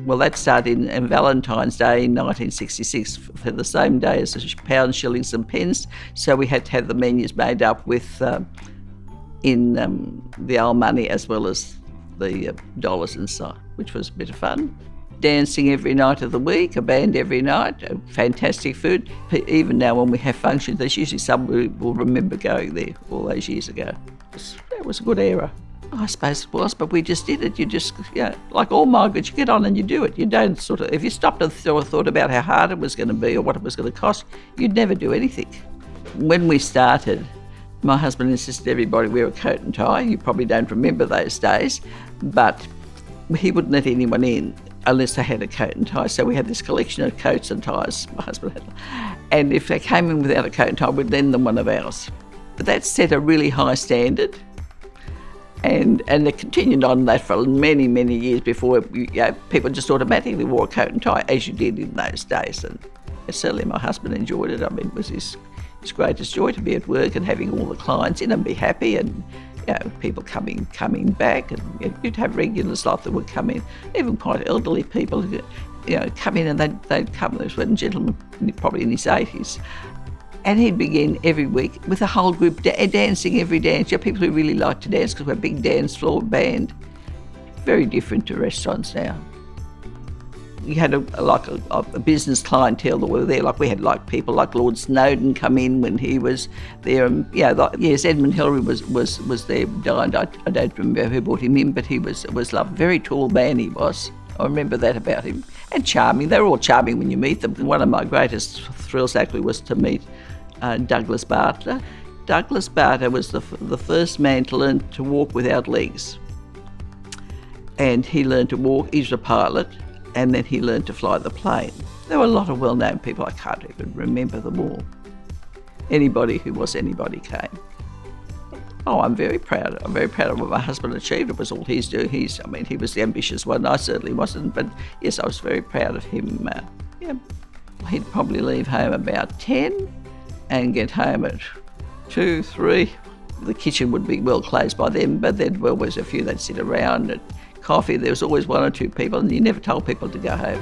Well, that started in Valentine's Day in 1966 for the same day as the pounds, shillings and pence. So we had to have the menus made up with the old money as well as the dollars inside, which was a bit of fun. Dancing every night of the week, a band every night, fantastic food. Even now when we have functions, there's usually someone who will remember going there all those years ago. It was a good era. I suppose it was, but we just did it. You just, like all migrants, you get on and you do it. You don't if you stopped and thought about how hard it was going to be or what it was going to cost, you'd never do anything. When we started, my husband insisted everybody wear a coat and tie. You probably don't remember those days, but he wouldn't let anyone in unless they had a coat and tie. So we had this collection of coats and ties, my husband had. And if they came in without a coat and tie, we'd lend them one of ours. But that set a really high standard. And they continued on that for many, many years before people just automatically wore a coat and tie, as you did in those days. And certainly my husband enjoyed it. I mean, it was his greatest joy to be at work and having all the clients in and be happy, and people coming back, and you'd have regulars like that would come in, even quite elderly people who come in, and they'd come. There was one gentleman probably in his 80s, and he'd begin every week with a whole group dancing every dance. People who really like to dance because we're a big dance floor band. Very different to restaurants now. You had a business clientele that were there. Like we had people like Lord Snowden come in when he was there. And, yes, Edmund Hillary was there, dined. I don't remember who brought him in, but he was loved. Very tall man he was. I remember that about him. And charming. They were all charming when you meet them. One of my greatest thrills actually was to meet Douglas Bartler. Douglas Bartler was the first man to learn to walk without legs. And he learned to walk. He's a pilot. And then he learned to fly the plane. There were a lot of well-known people. I can't even remember them all. Anybody who was anybody came. Oh, I'm very proud. I'm very proud of what my husband achieved. It was all he's doing. He was the ambitious one. I certainly wasn't. But yes, I was very proud of him. He'd probably leave home about 10 and get home at 2, 3. The kitchen would be well closed by then, but there'd always a few that'd sit around and coffee. There was always 1 or 2 people, and you never told people to go home.